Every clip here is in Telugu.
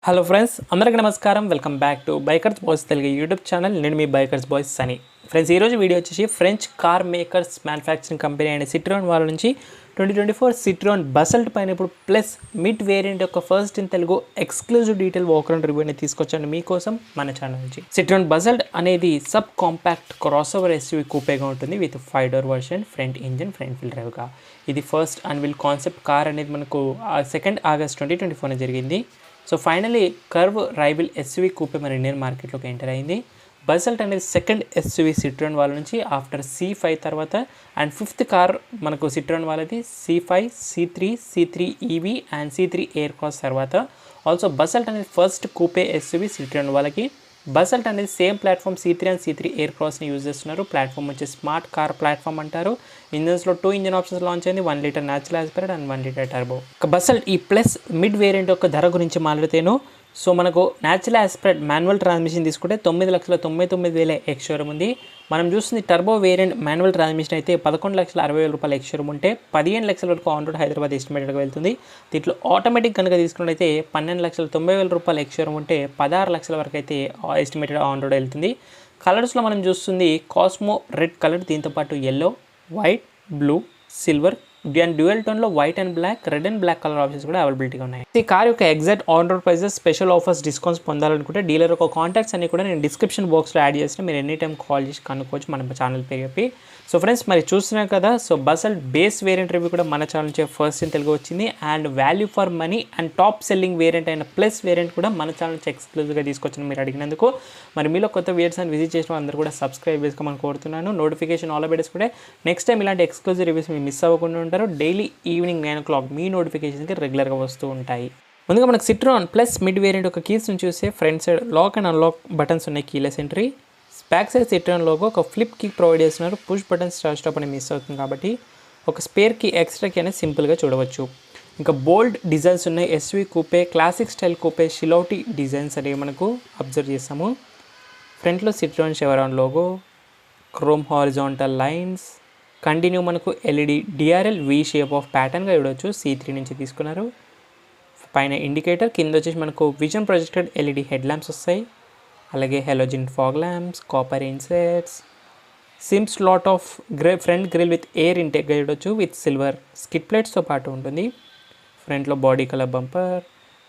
హలో ఫ్రెండ్స్, అందరికీ నమస్కారం. Welcome back to bikers boys Telugu YouTube channel. నేను మీ బైకర్స్ బాయ్స్ సనీ. ఫ్రెండ్స్, ఈరోజు వీడియో వచ్చేసి French car makers manufacturing company అయిన సిట్రోన్ వాళ్ళ నుంచి 2024 సిట్రోన్ బసల్ట్ పైన ఇప్పుడు ప్లస్ మిడ్ వేరియంట్ యొక్క first in Telugu exclusive detail walkaround review అనేది తీసుకొచ్చాను మీకోసం మన ఛానల్ నుంచి. సిట్రోన్ బసల్ట్ అనేది sub compact cross over SUV కూపేగా ఉంటుంది with 5 door version, front engine, front wheel డ్రైవ్గా. ఇది ఫస్ట్ అన్వీల్ కాన్సెప్ట్ కార్ అనేది మనకు 2 ఆగస్ట్ 2024 జరిగింది. So finally Curvv rival SUV coupe మన ఇండియన్ మార్కెట్లోకి ఎంటర్ అయింది. బసల్ట్ అనేది సెకండ్ ఎస్యూవీ సిట్రోన్ వాళ్ళ నుంచి ఆఫ్టర్ C5 తర్వాత అండ్ ఫిఫ్త్ కార్ మనకు సిట్రోన్ వాళ్ళది C5, C3 EV and C3 air cross తర్వాత. ఆల్సో బసల్ట్ అనేది ఫస్ట్ కూపే ఎస్యూవీ సిట్రోన్ వాళ్ళకి. బసల్ట్ అనేది same platform C3 and C3 air క్రాస్ని యూజ్ చేస్తున్నారు. ప్లాట్ఫామ్ వచ్చి స్మార్ట్ కార్ ప్లాట్ఫామ్ అంటారు. ఇంజన్స్లో 2 ఇంజన్ ఆప్షన్స్ లాంచ్ అయింది, 1 litre natural aspirate and 1 litre turbo. Basalt ఈ ప్లస్ మిడ్ వేరియంట్ యొక్క ధర గురించి మాట్లాడితేను, సో మనకు న్యాచురల్ ఆస్పిరేట్ మాన్యువల్ ట్రాన్స్మిషన్ తీసుకుంటే 9,99,000 ఎక్స్షోరూమ్ ఉంది. మనం చూస్తుంది టర్బో వేరియంట్ మాన్యువల్ ట్రాన్స్మిషన్ అయితే 11,60,000 రూపాయల ఎక్స్షోరూమ్ ఉంటే 15 లక్షల వరకు ఆన్ రోడ్ హైదరాబాద్ ఎస్టిమేటెడ్గా వెళ్తుంది. దీంట్లో ఆటోమేటిక్ కనుక తీసుకున్నట్టయితే 12,90,000 రూపాయల ఎక్స్షోరూమ్ ఉంటే 16 లక్షల వరకు అయితే ఎస్టిమేటెడ్ ఆన్ రోడ్ వెళ్తుంది. కలర్స్లో మనం చూస్తుంది కాస్మో రెడ్ కలర్, దీంతోపాటు yellow, white, blue, silver and dual టోన్లో white and black, red and black colour options కూడా అవైలబిలిటీగా ఉన్నాయి. ఈ కార్ యొక్క exact on road prices, special offers, discounts పొందాలనుకుంటే డీలర్ యొక్క కాంటాక్ట్స్ అన్ని కూడా నేను డిస్క్రిప్షన్ బాక్స్లో యాడ్ చేసిన, మీరు ఎనీ టైం కాల్ చేసి కనుక్కోవచ్చు మన ఛానల్ పేరు చెప్పి. సో ఫ్రెండ్స్, మరి చూస్తున్నాం కదా, సో బసల్ట్ బేస్ వేరియంట్ రివ్యూ కూడా మన ఛానల్ నుంచి ఫస్ట్ ఇన్ తెలుగు వచ్చింది. And value for money and top selling variant అయిన ప్లస్ వేరియంట్ కూడా మన ఛానల్ నుంచి ఎక్స్క్లూజివ్గా తీసుకొచ్చిన మీరు అడిగినందుకు. మరి మీలో కొత్త వేరియంట్స్ అని విజిట్ చేసిన అందరూ కూడా సబ్స్క్రైబ్ చేసుకోమని కోరుతున్నాను. నోటిఫికేషన్ ఆల్ అబౌట్ కూడా నెక్స్ట్ టైం ఇలాంటి ఎక్స్క్లూజివ్ రివ్యూస్ మీరు మిస్ అవ్వకుండా ఉంటారు. డైలీ ఈవినింగ్ 9 o'clock మీ నోటిఫికేషన్కి రెగ్యులర్గా వస్తూ ఉంటాయి. ముందుగా మనకు సిట్రోన్ ప్లస్ మిడ్ వేరియంట్ ఒక కీస్ నుంచి చూస్తే front side lock and unlock buttons ఉన్నాయి, keyless entry. Back side Citroen logo ఒక ఫ్లిప్ కీ ప్రొవైడ్ చేస్తున్నారు. పుష్ బటన్ స్టార్ట్ స్టాప్ అనేది మిస్ అవుతుంది కాబట్టి ఒక స్పేర్ కీ ఎక్స్ట్రా కీ అనేది సింపుల్గా చూడవచ్చు. ఇంకా బోల్డ్ డిజైన్స్ ఉన్నాయి. SUV coupe, classic style coupe, silhouette designs అనేవి మనకు అబ్జర్వ్ చేస్తాము. ఫ్రంట్లో Citroen chevron logo, chrome horizontal lines, continue మనకు LED DRL V shape of ప్యాటర్న్గా చూడవచ్చు. C3 నుంచి తీసుకున్నారు. పైన ఇండికేటర్, కింద వచ్చేసి మనకు vision projected LED head lamps వస్తాయి. అలాగే halogen fog lamps, copper insets, slim slot of front grille with air ఇంటేక్గా చూడవచ్చు విత్ సిల్వర్ స్కిట్ ప్లేట్స్తో పాటు ఉంటుంది. ఫ్రంట్లో body colour bumper,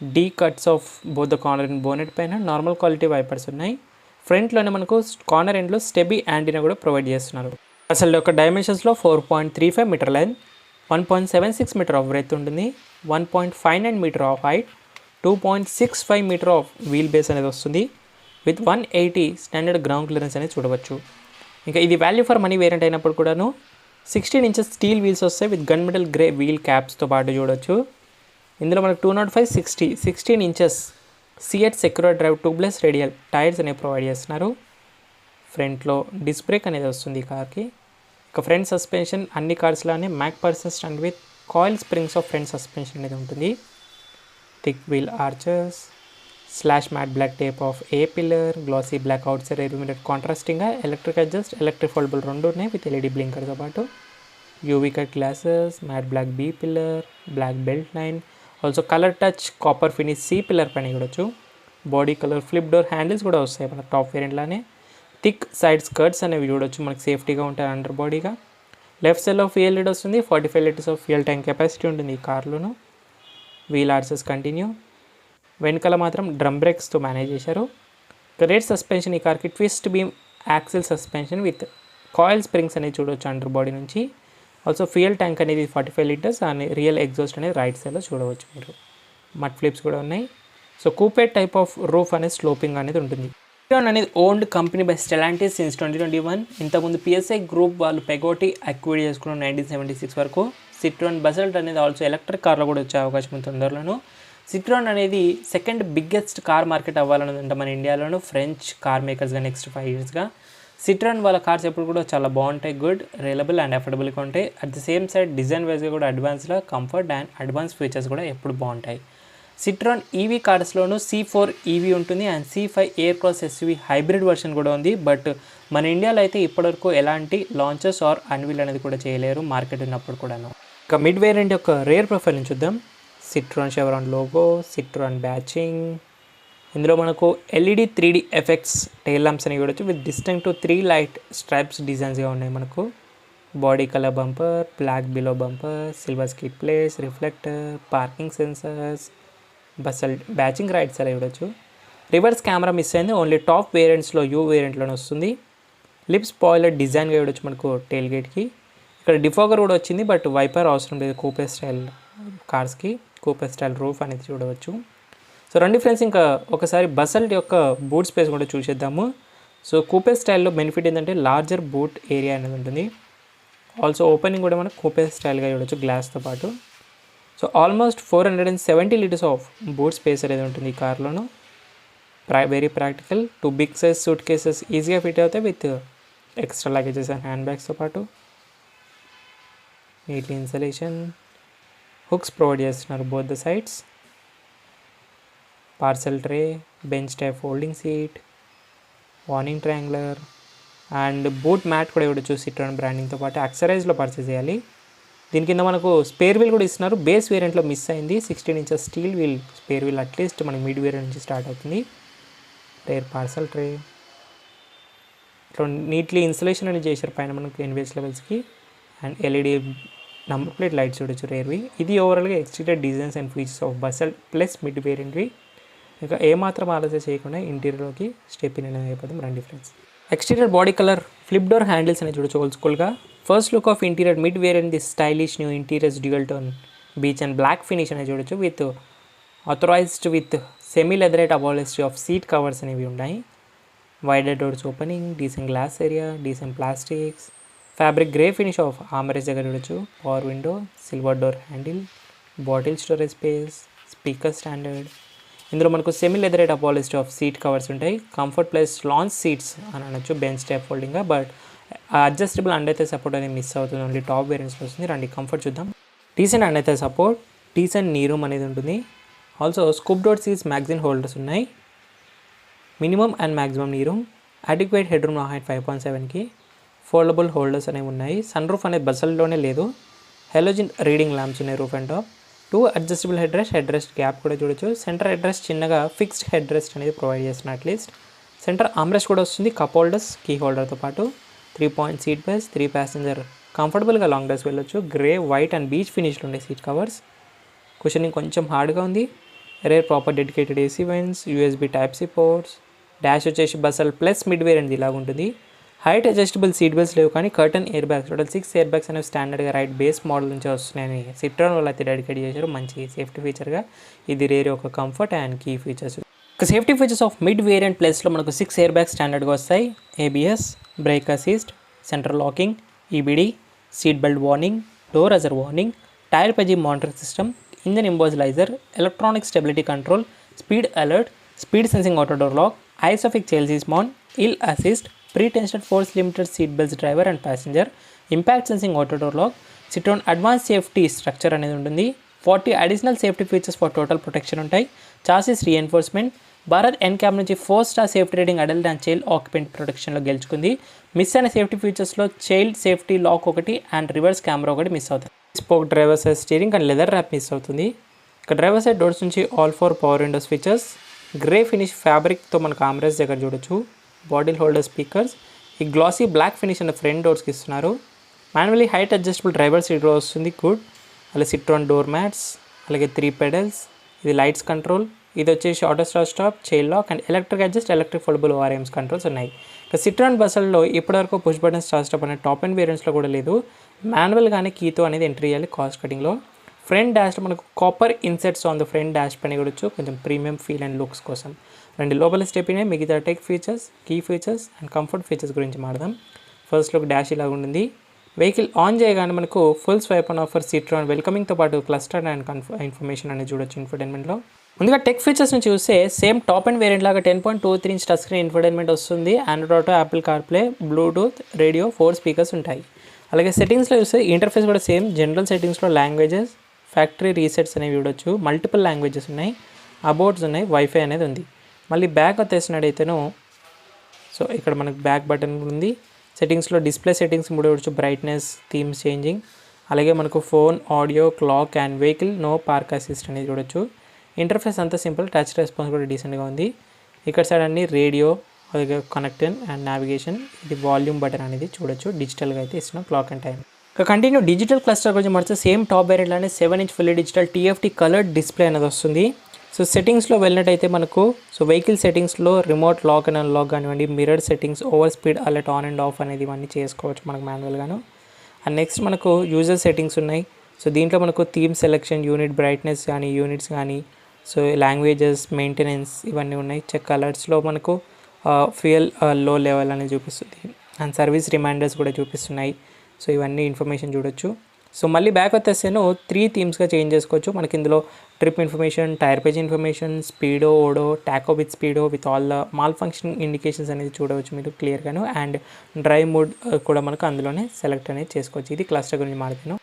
D cuts of both the corner and bonnet పైన నార్మల్ క్వాలిటీ వైపర్స్ ఉన్నాయి. ఫ్రంట్లోనే మనకు కార్నర్ ఎండ్లో స్టెబీ యాంటీనా కూడా ప్రొవైడ్ చేస్తున్నారు. అసలు యొక్క డైమెన్షన్స్లో 4.35 metre length, 1.76 metre of breadth ఉంటుంది, 1.59 metre of height, 2.65 metre of wheel base అనేది వస్తుంది విత్ 180 స్టాండర్డ్ గ్రౌండ్ క్లియరెన్స్ అనేది చూడవచ్చు. ఇంకా ఇది వాల్యూ ఫర్ మనీ వేరియంట్ అయినప్పుడు కూడాను 16 ఇంచెస్ స్టీల్ వీల్స్ వస్తాయి with gun metal grey wheel క్యాప్స్తో పాటు చూడవచ్చు. ఇందులో మనకు 205 16 inches CEAT secure drive tubeless radial tyres అనేవి ప్రొవైడ్ చేస్తున్నారు. ఫ్రంట్లో డిస్క్ బ్రేక్ అనేది వస్తుంది ఈ కార్కి. ఇక ఫ్రంట్ సస్పెన్షన్ అన్ని కార్స్లోనే McPherson stand with coil springs of front suspension అనేది ఉంటుంది. Thick wheel arches, slash matte black tape of A pillar, glossy black outside illuminate కాంట్రాస్టింగ్గా ఎలక్ట్రిక్ అడ్జస్ట్, ఎలక్ట్రిక్ ఫోల్డబుల్ 2 ఉన్నాయి విత్ ఎల్ఈడి బ్లింకర్తో పాటు. UV cut glasses, matte black B pillar, black belt line, also colour touch copper finish C pillar పైన చూడొచ్చు. Body colour flip door handles కూడా వస్తాయి మన టాప్ వేరియంట్లానే. థిక్ సైడ్ స్కర్ట్స్ అనేవి చూడొచ్చు, మనకు సేఫ్టీగా ఉంటాయి అండర్ బాడీగా. లెఫ్ట్ సైడ్లో ఫ్యూయల్ లీడ్ వస్తుంది, 45 litres of fuel tank capacity ఉంటుంది ఈ కార్లోను. Wheel arches continue. వెనకాల మాత్రం డ్రమ్ బ్రేక్స్తో మేనేజ్ చేశారు. రేర్ సస్పెన్షన్ ఈ కార్కి twist beam axle suspension with coil springs అనేది చూడవచ్చు అండర్ బాడీ నుంచి. ఆల్సో ఫ్యూయల్ ట్యాంక్ అనేది 45 లీటర్స్ అండ్ రియల్ ఎగ్జాస్ట్ అనేది రైట్ సైడ్లో చూడవచ్చు మీరు. మడ్ ఫ్లిప్స్ కూడా ఉన్నాయి. సో కూపే టైప్ ఆఫ్ రూఫ్ అనేది స్లోపింగ్ అనేది ఉంటుంది. సిట్రోన్ అనేది ఓన్డ్ కంపెనీ బై స్టెలాంటిస్ సిన్స్ 2021. ఇంతకుముందు PSI గ్రూప్ వాళ్ళు పెగోటి అక్వైర్ చేసుకున్న 1976 వరకు. సిట్రోన్ బసల్ట్ అనేది ఆల్సో ఎలక్ట్రిక్ కార్లో కూడా వచ్చే అవకాశం ఉంది తొందరలోను. సిట్రోన్ అనేది సెకండ్ బిగ్గెస్ట్ కార్ మార్కెట్ అవ్వాలన్నదంట మన ఇండియాలోను ఫ్రెంచ్ కార్ మేకర్స్గా నెక్స్ట్ 5 yearsగా. సిట్రోన్ వాళ్ళ కార్స్ ఎప్పుడు కూడా చాలా బాగుంటాయి, గుడ్, రిలయబుల్ అండ్ అఫోర్డబుల్గా ఉంటాయి. At the same side design వైజ్గా కూడా అడ్వాన్స్లో కంఫర్ట్ అండ్ అడ్వాన్స్ ఫీచర్స్ కూడా ఎప్పుడు బాగుంటాయి. సిట్రోన్ ఈవీ కార్స్లోనూ C4 ఈవీ ఉంటుంది and C5 air cross SUV hybrid version కూడా ఉంది. బట్ మన ఇండియాలో అయితే ఇప్పటివరకు ఎలాంటి లాంచెస్ ఆర్ అన్వీల్ అనేది కూడా చేయలేరు మార్కెట్ ఉన్నప్పుడు కూడాను. ఇక మిడ్ వేరియంట్ యొక్క రేర్ ప్రొఫైల్ని చూద్దాం. Citroen chevron logo, Citroen badging, ఇందులో మనకు LED 3D effects tail lamps అని చూడొచ్చు విత్ డిస్టింక్ట్ 3 లైట్ స్ట్రైప్స్ డిజైన్స్గా ఉన్నాయి మనకు. Body colour bumper, black below bumper, silver skid plates, reflector, parking sensors, Basalt badging రైట్స్ అలా చూడొచ్చు. రివర్స్ కెమెరా మిస్ అయింది, ఓన్లీ టాప్ వేరియంట్స్లో యూ వేరియంట్లోనే వస్తుంది. లిప్ స్పాయిలర్ డిజైన్గా చూడొచ్చు మనకు టెయిల్ గేట్కి. ఇక్కడ డిఫాగర్ కూడా వచ్చింది, బట్ వైపర్ అవసరం లేదు కూపే స్టైల్ కార్స్కి. కూపే స్టైల్ రూఫ్ అనేది చూడవచ్చు. సో రండి ఫ్రెండ్స్, ఇంకా ఒకసారి బసల్ట్ యొక్క బూట్ స్పేస్ కూడా చూసేద్దాము. సో కూపే స్టైల్లో బెనిఫిట్ ఏంటంటే లార్జర్ బూట్ ఏరియా అనేది ఉంటుంది. ఆల్సో ఓపెనింగ్ కూడా మనకు కూపే స్టైల్గా చూడవచ్చు గ్లాస్తో పాటు. So almost 470 litres of boot space అనేది ఉంటుంది ఈ కార్లోను. Very practical. 2 big size suitcases ఈజీగా ఫిట్ అవుతాయి with extra luggages and hand బ్యాగ్స్తో పాటు. నీట్లీ ఇన్సలేషన్, హుక్స్ ప్రొవైడ్ చేస్తున్నారు both the sides. Parcel tray, bench type folding seat, warning triangular and boot mat కూడా ఇవ్వచ్చు సిట్రాన్ బ్రాండింగ్తో పాటు. యాక్సరైజ్లో పర్చేస్ చేయాలి. దీని కింద మనకు స్పేర్ వీల్ కూడా ఇస్తున్నారు. బేస్ వేరియంట్లో మిస్ అయింది. 16 inches steel wheel spare wheel at least మనకి మిడ్ వేరియంట్ నుంచి స్టార్ట్ అవుతుంది. రేర్ పార్సల్ ట్రే, ఇట్లా నీట్లీ ఇన్సులేషన్ అనేది చేశారు పైన మనకు ఎన్వేస్ లెవెల్స్కి. And LED number plate lights చూడొచ్చు రేర్వి. ఇది ఓవరాల్గా exterior designs and features of Basalt plus mid వేరియంట్వి. ఇంకా ఏమాత్రం ఆలోచన చేయకుండా ఇంటీరియర్లోకి స్టెప్ ఇన్ అనేది అయిపోతుంది. రండి friends. Exterior body colour flip door handles అనేది చూడొచ్చు ఓల్డ్ స్కూల్గా. First look of interior mid variant the stylish new interiors dual tone beige and black finish అనేది చూడొచ్చు with authorized with semi leatherette upholstery of seat covers అనేవి ఉన్నాయి. Wider doors opening, decent glass area, decent plastics, fabric grey finish of armrest దగ్గర చూడొచ్చు. Power window, silver door handle, bottle storage space, speaker standard. ఇందులో మనకు semi leatherette upholstery of seat covers ఉంటాయి. కంఫర్ట్ ప్లస్ లాంచ్ సీట్స్ అని అనొచ్చు బెంచ్ టైప్ ఫోల్డింగ్గా. బట్ అడ్జస్టబుల్ అండైతే సపోర్ట్ అనేది మిస్ అవుతుంది, ఓన్లీ టాప్ వేరియంట్స్లో వస్తుంది. రండి కంఫర్ట్ చూద్దాం. Decent under thigh support, decent knee room అనేది ఉంటుంది. Also scoop door seats magazine holders ఉన్నాయి. Minimum and maximum knee room. Adequate head room height 5.7కి. ఫోల్డబుల్ హోల్డర్స్ అనేవి ఉన్నాయి. సన్ రూఫ్ అనేది బస్సల్లోనే లేదు. హెలోజిన్ రీడింగ్ ల్యాంప్స్ ఉన్నాయి roof and top. 2 adjustable head rest gap కూడా చూడొచ్చు. సెంటర్ హెడ్ రెస్ట్ చిన్నగా ఫిక్స్డ్ హెడ్ రెస్ట్ అనేది ప్రొవైడ్ చేస్తున్నారు అట్లీస్ట్. సెంటర్ ఆమ్రెస్ట్ కూడా వస్తుంది, కప్ హోల్డర్స్, కీ హోల్డర్తో పాటు. 3 పాయింట్ సీట్ బెల్ట్, 3 ప్యాసింజర్ కంఫర్టబుల్గా లాంగ్ డ్రైవ్స్ వెళ్ళొచ్చు. గ్రే, వైట్ అండ్ బీచ్ ఫినిష్లో ఉండే సీట్ కవర్స్. కుషనింగ్ కొంచెం హార్డ్గా ఉంది. Rear proper dedicated AC vents, USB type C ports. Dash వచ్చేసి బసల్ ప్లస్ మిడ్ వేరియంట్ ఇలాగ ఉంటుంది. హైట్ అడ్జస్టబుల్ సీట్ బెల్ట్స్ లేవు కానీ curtain air bags, total 6 air bags అనేవి స్టాండర్డ్గా రైట్ బేస్ మోడల్ నుంచి వస్తున్నాయని సిట్రాన్ వాళ్ళు అయితే డెడికేట్ చేశారు. మంచి సేఫ్టీ ఫీచర్గా ఇది రేర్ ఒక కంఫర్ట్ అండ్ కీ ఫీచర్స్. ఇక safety features of mid variant ప్లేస్లో మనకు 6 ఎయిర్ బ్యాగ్స్ స్టాండర్డ్గా వస్తాయి. ABS, brake assist, centre locking, EBD, seat belt warning, door ajar warning, tyre pressure monitoring system, engine immobiliser, electronic stability control, speed alert, speed sensing auto door lock, ISOFIX child mount, hill assist, pre-tensioned force limited seat belts driver and passenger, impact sensing auto door lock, Citroen advanced safety structure అనేది ఉంటుంది. 40 additional safety features for total protection ఉంటాయి. చాసిస్ రీఎన్ఫోర్స్మెంట్, భారత్ ఎన్క్యాప్ నుంచి 4 star safety rating adult and child occupant ప్రొటెక్షన్లో గెలుచుకుంది. మిస్ అయిన సేఫ్టీ ఫీచర్స్లో చైల్డ్ సేఫ్టీ లాక్ ఒకటి అండ్ రివర్స్ కెమెరా ఒకటి మిస్ అవుతుంది. Spoke driver side steering and leather wrap miss అవుతుంది. ఇక డ్రైవర్ సైడ్ డోర్స్ నుంచి all 4 power windows features, grey finish ఫ్యాబ్రిక్తో మనకు ఆమ్రెస్ట్ దగ్గర చూడొచ్చు. బాటిల్ హోల్డర్ స్పీకర్స్, ఈ గ్లాసీ బ్లాక్ ఫినిష్ అనే ఫ్రంట్ డోర్స్కి ఇస్తున్నారు. Manually height adjustable driver seat వస్తుంది, గుడ్. అలాగే సిట్రాన్ డోర్ మ్యాట్స్, అలాగే 3 పెడల్స్, ఇది లైట్స్ కంట్రోల్, ఇది వచ్చేసి auto stop, child lock and electric adjust, electric foldable ORMs controls ఉన్నాయి. ఇక సిట్రాన్ బస్సుల్లో ఇప్పటివరకు పుష్ బటన్ స్టార్ట్ స్టాప్ అనే టాప్ అండ్ వేరియంట్స్లో కూడా లేదు. మాన్యువల్గానే కీతో అనేది ఎంట్రీ చేయాలి కాస్ట్ కటింగ్లో. ఫ్రంట్ డాష్లో మనకు copper insects on the front dash పని కూడా కొంచెం ప్రీమియం ఫీల్ అండ్ లుక్స్ కోసం. రెండు లోపల స్టెప్ అయినాయి. మిగతా tech features, key features and comfort features గురించి మాట్లాడదాం. ఫస్ట్ లుక్ డాష్ ఇలా ఉంటుంది. వెహికల్ ఆన్ చేయగానే మనకు full swipe on offer Citroen వెల్కమింగ్తో పాటు క్లస్టర్ అండ్ ఇన్ఫర్మేషన్ అనేది చూడొచ్చు ఇన్ఫర్టైన్మెంట్లో. ముందుగా టెక్ ఫీచర్స్ నుంచి చూస్తే సేమ్ టాప్ అండ్ వేరియంట్ లాగా 10.23 ఇంచ్ టచ్ స్క్రీన్ ఇన్ఫర్టైన్మెంట్ వస్తుంది. Android Auto, Apple CarPlay, Bluetooth, radio, 4 speakers ఉంటాయి. అలాగే సెట్టింగ్స్లో చూస్తే ఇంటర్ఫేస్ కూడా సేమ్. జనరల్ సెట్టింగ్స్లో లాంగ్వేజెస్, ఫ్యాక్టరీ రీసెట్స్ అనేవి చూడొచ్చు. మల్టిపుల్ లాంగ్వేజెస్ ఉన్నాయి, అబౌట్స్ ఉన్నాయి, వైఫై అనేది ఉంది. మళ్ళీ బ్యాక్ వచ్చేసినట్టయితేను సో ఇక్కడ మనకు బ్యాక్ బటన్ ఉంది. సెట్టింగ్స్లో డిస్ప్లే సెట్టింగ్స్ కూడా చూడొచ్చు. బ్రైట్నెస్, థీమ్స్ చేంజింగ్, అలాగే మనకు phone, audio, clock and vehicle no park assist అనేది చూడొచ్చు. ఇంటర్ఫేస్ అంతా సింపుల్, టచ్ రెస్పాన్స్ కూడా డీసెంట్గా ఉంది. ఇక్కడ సైడ్ అన్ని రేడియో, అలాగే కనెక్షన్ అండ్ నావిగేషన్, ఇది వాల్యూమ్ బటన్ అనేది చూడొచ్చు. డిజిటల్గా అయితే ఇస్తున్నాం, క్లాక్ అండ్ టైం. ఇక కంటిన్యూ డిజిటల్ క్లస్టర్ గురించి మాట్లాడితే సేమ్ టాప్ వేరియంట్లోనే 7-inch fully digital TFT coloured display అనేది వస్తుంది. సో సెట్టింగ్స్లో వెళ్ళినట్టయితే మనకు వెహికల్ సెట్టింగ్స్లో రిమోట్ లాక్ అండ్ అన్లాక్ కానివ్వండి, mirror settings, over speed alert on and off అనేది ఇవన్నీ చేసుకోవచ్చు మనకు మాన్యువల్గాను. అండ్ నెక్స్ట్ మనకు యూజర్ సెట్టింగ్స్ ఉన్నాయి. సో దీంట్లో మనకు థీమ్ సెలెక్షన్, యూనిట్ బ్రైట్నెస్ కానీ, యూనిట్స్ కానీ, సో లాంగ్వేజెస్, మెయింటెనెన్స్ ఇవన్నీ ఉన్నాయి. చెక్ అలర్ట్స్లో మనకు ఫ్యూయల్ లో లెవెల్ అనేది చూపిస్తుంది. అండ్ సర్వీస్ రిమైండర్స్ కూడా చూపిస్తున్నాయి. సో ఇవన్నీ ఇన్ఫర్మేషన్ చూడొచ్చు. సో మళ్ళీ బ్యాక్ వచ్చేసాను 3 థీమ్స్గా చేంజ్ చేసుకోవచ్చు. మనకి ఇందులో trip information, tyre page information, speedo, odo, tacho with speedo with all the malfunction indications అనేది చూడవచ్చు మీరు క్లియర్గాను. అండ్ డ్రైవ్ మోడ్ కూడా మనకు అందులోనే సెలెక్ట్ అనేది చేసుకోవచ్చు. ఇది క్లస్టర్ గురించి మాట్లాడుతున్నాను.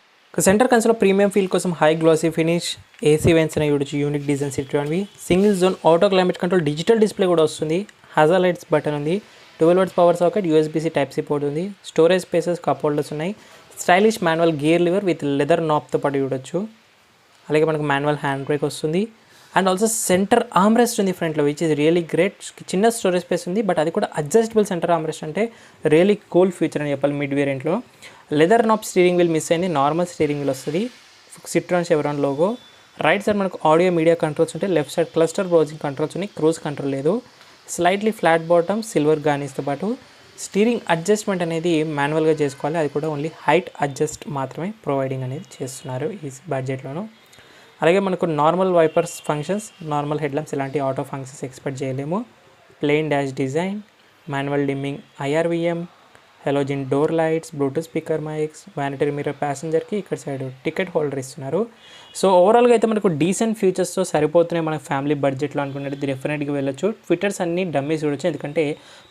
సెంటర్ కన్సోల్లో ప్రీమియం ఫీల్ కోసం high glossy finish, AC vents అనేవి చూడొచ్చు. యూనిక్ డిజైన్ సిట్రాన్వి. Single zone auto climate control digital display కూడా వస్తుంది. హజార్ లైట్స్ బటన్ ఉంది. 12 watts power socket, USB-C Type-C port ఉంది. స్టోరేజ్ స్పేసెస్, కప్ హోల్డర్స్ ఉన్నాయి. Stylish manual gear lever with leather నాబ్తో పాటు చూడొచ్చు. అలాగే మనకు మాన్యువల్ హ్యాండ్ బ్రేక్ వస్తుంది. అండ్ ఆల్సో సెంటర్ ఆర్మ్రెస్ట్ ఉంది ఫ్రంట్లో, విచ్ ఇస్ రియలీ గ్రేట్. చిన్న స్టోరేజ్ స్పేస్ ఉంది, బట్ అది కూడా అడ్జస్టబుల్ సెంటర్ ఆర్మ్రెస్ట్ అంటే రియలీ కూల్ ఫీచర్ అని చెప్పాలి మిడ్ వేరియంట్లో. Leather knob steering wheel miss అయింది, నార్మల్ స్టీరింగ్ వీల్ వస్తుంది. Citroen chevron logo. Right side మనకు ఆడియో మీడియా కంట్రోల్స్ ఉంటాయి. Left side cluster browsing controls ఉన్నాయి. క్రూజ్ కంట్రోల్ లేదు. స్లైట్లీ ఫ్లాట్ బాటమ్, సిల్వర్ గానీస్తో పాటు స్టీరింగ్ అడ్జస్ట్మెంట్ అనేది మాన్యువల్గా చేసుకోవాలి. అది కూడా ఓన్లీ హైట్ అడ్జస్ట్ మాత్రమే ప్రొవైడింగ్ అనేది చేస్తున్నారు ఈ బడ్జెట్లోను. అలాగే మనకు normal wipers functions, normal head lamps, ఇలాంటి ఆటో ఫంక్షన్స్ ఎక్స్పెక్ట్ చేయలేము. Plain dash design, manual dimming, IRVM, halogen door lights, Bluetooth speaker mics, vanity mirror ప్యాసింజర్కి. ఇక్కడ సైడ్ టికెట్ హోల్డర్ ఇస్తున్నారు. సో ఓవరాల్గా అయితే మనకు డీసెంట్ ఫీచర్స్తో సరిపోతున్నాయి మనకు ఫ్యామిలీ బడ్జెట్లో అనుకున్నట్టు డెఫినెట్గా వెళ్ళొచ్చు. ట్విట్టర్స్ అన్ని డమ్మీస్ చూడొచ్చు, ఎందుకంటే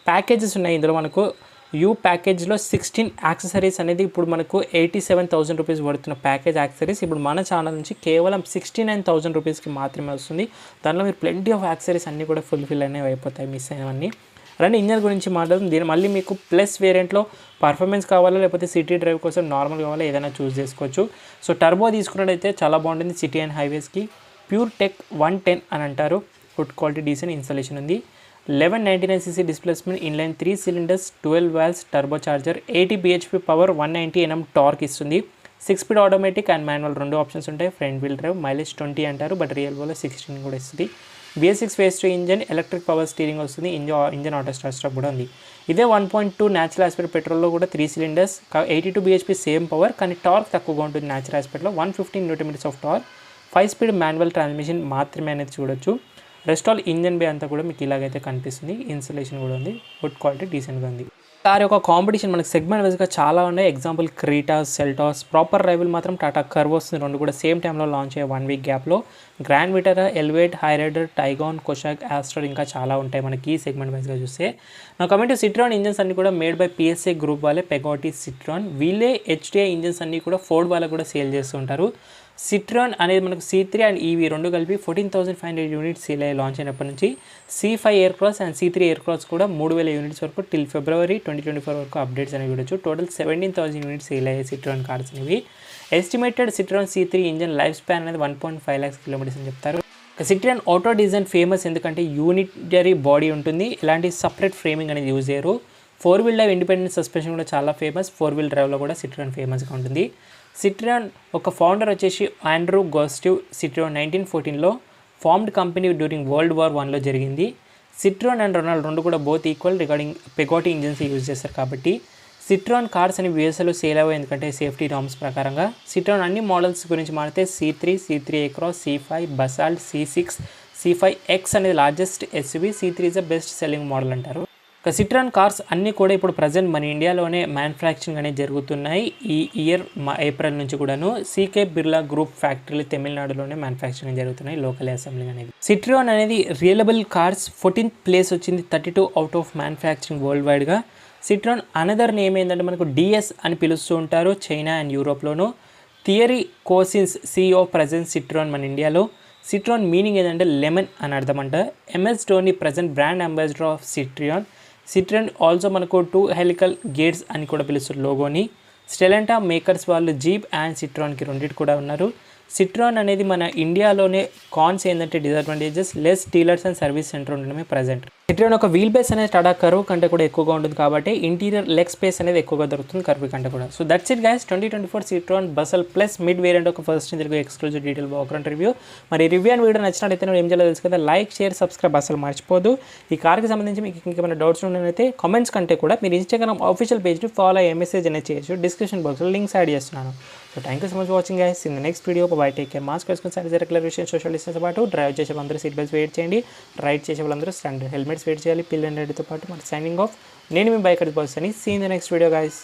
ప్యాకేజెస్ ఉన్నాయి ఇందులో. మనకు ప్యాకేజ్లో 16 యాక్సెసరీస్ అనేది ఇప్పుడు మనకు 87,000 రూపీస్ పడుతున్న ప్యాకేజ్ యాక్సెసరీస్ ఇప్పుడు మన ఛానల్ నుంచి కేవలం 69,000 రూపీస్కి మాత్రమే వస్తుంది. దానిలో మీరు ప్లెంటీ ఆఫ్ యాక్సెసరీస్ అన్నీ కూడా ఫుల్ఫిల్ అనేవి అయిపోతాయి, మిస్ అయినవన్నీ. రండి ఇంజన్ గురించి మాట్లాడుతుంది. దీని మళ్ళీ మీకు ప్లస్ వేరియంట్లో పర్ఫార్మెన్స్ కావాలా, లేకపోతే సిటీ డ్రైవ్ కోసం నార్మల్ కావాలా, ఏదైనా చూస్ చేసుకోవచ్చు. సో టర్బో తీసుకున్నట్టయితే చాలా బాగుంటుంది సిటీ అండ్ హైవేస్కి. ప్యూర్ టెక్ 110 అని అంటారు. గుడ్ క్వాలిటీ డీసెంట్ ఇన్స్టాలేషన్ ఉంది. 1199cc displacement, inline 3 cylinders, 12 valves, turbo charger, 80 bhp power, 190 Nm torque ఇస్తుంది. 6 speed automatic and manual 2 options ఉంటాయి. ఫ్రంట్ వీల్ డ్రైవ్, మైలేజ్ 20 అంటారు, బట్ రియల్ వల్ల 16 కూడా ఇస్తుంది. BS6 phase 2 engine, electric power steering వస్తుంది. ఇంజన్ ఆటో స్టార్ట్ కూడా ఉంది. ఇదే 1.2 న్యాచురల్ ఆస్పెక్ట్ పెట్రోల్లో కూడా 3 cylinders, 82 bhp సేమ్ పవర్, కానీ టార్క్ తక్కువగా ఉంటుంది న్యాచురల్ ఆస్పెక్ట్లో. 115 Nm of torque, 5 speed manual transmission మాత్రమే అనేది చూడొచ్చు. రెస్ట్ ఆల్ ఇంజన్ బే అంతా కూడా మీకు ఇలాగైతే కనిపిస్తుంది. ఇన్సులేషన్ కూడా ఉంది, గుడ్ క్వాలిటీ డీసెంట్గా ఉంది. కార్ యొక్క కాంపిటీషన్ మనకి సెగ్మెంట్ వైజ్గా చాలా ఉన్నాయి. Example Creta, Seltos, proper rival మాత్రం టాటా కర్వ్ వస్తుంది. 2 కూడా సేమ్ టైంలో లాంచ్ అయ్యే 1 week గ్యాప్లో. Grand Vitara, Elevate, Hyryder, Taigun, Kushaq, Astor ఇంకా చాలా ఉంటాయి మనకి ఈ సెగ్మెంట్ వైజ్గా చూస్తే. నా కమిటీ సిట్రాన్ ఇంజన్స్ అన్ని కూడా మేడ్ బై PSA గ్రూప్ వాళ్ళే, పెగాటీ, సిట్రాన్ వీళ్ళే HDI ఇంజన్స్ అన్ని కూడా ఫోర్డ్ వాళ్ళకు కూడా సేల్ చేస్తుంటారు. సిట్రాన్ అనేది మనకు C3 అండ్ EV 2 కలిపి 14,500 యూనిట్స్ సేల్ అయ్యి లాంచ్ అయినప్పటి నుంచి C5 air cross and C3 air cross కూడా 3,000 యూనిట్స్ వరకు టిల్ February 2024 వరకు అప్డేట్స్ అనేవి చూడొచ్చు. టోటల్ 17,000 యూనిట్స్ సేల్ అయ్యే సిట్రాన్ కార్స్ అనేవి. Estimated Citroen C3 engine life span అనేది 1.5 lakhs kilometers అని చెప్తారు. సిట్రాన్ ఆటో డిజైన్ ఫేమస్ ఎందుకంటే యూనిటరీ బాడీ ఉంటుంది, ఇలాంటి సపరేట్ ఫ్రేమింగ్ అనేది యూజ్ చేయరు. 4-wheel డ్రైవ్ ఇండిపెండెంట్ సస్పెన్షన్ కూడా చాలా ఫేమస్. 4-wheel డ్రైవ్లో కూడా సిట్రాన్ ఫేమస్గా ఉంటుంది. సిట్రాన్ ఒక ఫౌండర్ వచ్చేసి ఆండ్రూ గోస్టివ్. సిట్రాన్ 1914లో formed company during World War I జరిగింది. సిట్రాన్ అండ్ రొనాల్డ్ 2 కూడా both equal regarding Peugeot engines use చేస్తారు కాబట్టి సిట్రాన్ కార్స్ అని యూఎస్ఏలో సేల్ అవ్వవు, ఎందుకంటే సేఫ్టీ నార్మ్స్ ప్రకారంగా. సిట్రాన్ అన్ని మోడల్స్ గురించి మాట్లాడితే C3 A-Cross, C5, Basalt, C6, C5X అనేది largest SUV. C3 is the best selling model అంటారు. ఇక సిట్రాన్ కార్స్ అన్నీ కూడా ఇప్పుడు ప్రజెంట్ మన ఇండియాలోనే మ్యానుఫ్యాక్చరింగ్ అనేది జరుగుతున్నాయి. ఈ ఇయర్ ఏప్రిల్ నుంచి కూడాను CK బిర్లా గ్రూప్ ఫ్యాక్టరీలు తమిళనాడులోనే మ్యానుఫ్యాక్చరింగ్ జరుగుతున్నాయి, లోకల్ అసెంబ్లింగ్ అనేది. సిట్రాన్ అనేది రియలబుల్ కార్స్ 14th ప్లేస్ వచ్చింది, 32 అవుట్ ఆఫ్ మ్యానుఫ్యాక్చరింగ్ వరల్డ్ వైడ్గా. సిట్రాన్ అనదర్ నేమ్ ఏంటంటే మనకు DS అని పిలుస్తూ ఉంటారు చైనా అండ్ యూరోప్లోను. Thierry Koskas CEO present Citroen మన ఇండియాలో. సిట్రాన్ మీనింగ్ ఏంటంటే లెమన్ అని అర్థమంట. MS Dhoni present brand ambassador of Citroen. Citroen also మనకు 2 helical గేట్స్ అని కూడా పిలుస్తారు లోగోని. స్టెలెంటా మేకర్స్ వాళ్ళు జీప్ అండ్ సిట్రాన్కి రెండింటి కూడా ఉన్నారు. సిట్రాన్ అనేది మన ఇండియాలోనే కాన్స్ ఏంటంటే disadvantages less dealers and service centre ఉండడమే ప్రజెంట్. సిట్రాన్ ఒక వీల్ బేస్ అనేది టాటా కర్వ్ కంటే కూడా ఎక్కువగా ఉంటుంది కాబట్టి ఇంటీరియర్ లెగ్ స్పేస్ అనేది ఎక్కువగా దొరుకుతుంది కర్వ్ కంటే కూడా. So that's it guys, 2024 Citroen Basalt plus mid variant ఒక first Telugu exclusive detail background review. మరి రివ్యూ అండ్ వీడియో నచ్చినట్లయితే ఏం చేయాలో తెలుసు కదా, లైక్ షేర్ సబ్స్క్రైబ్ అసలు మర్చిపోదు. ఈ కార్కి సంబంధించి మీకు ఇంకేమైనా డౌట్స్ ఉన్నట్లయితే కామెంట్స్ కంటే కూడా మీరు ఇన్స్టాగ్రామ్ ఆఫీషియల్ పేజ్ని ఫాలో అయ్యే మెసేజ్ అనేది చేయొచ్చు. డిస్క్రిప్షన్ బాక్స్లో లింక్స్ యాడ్ చేస్తున్నాను. So thank you so much watching guys. In the next video bye take care. Mask వేసుకుని శానిటైజర్ రెగ్యులర్ విషయం సోషల్ డిస్టెన్స్ పాటు డ్రైవ్ చేసే వాళ్ళందరూ సీట్ బెల్ట్స్ వెయిట్ చేయండి, రైడ్ చేసే వాళ్ళందరూ స్టాండర్డ్ హెల్మెట్స్ వెయిట్ చేయాలి. పిల్లలు తో పాటు మన సైనింగ్ ఆఫ్. నేను మీ బైకర్స్ బాయ్స్ అని. See in the next video guys.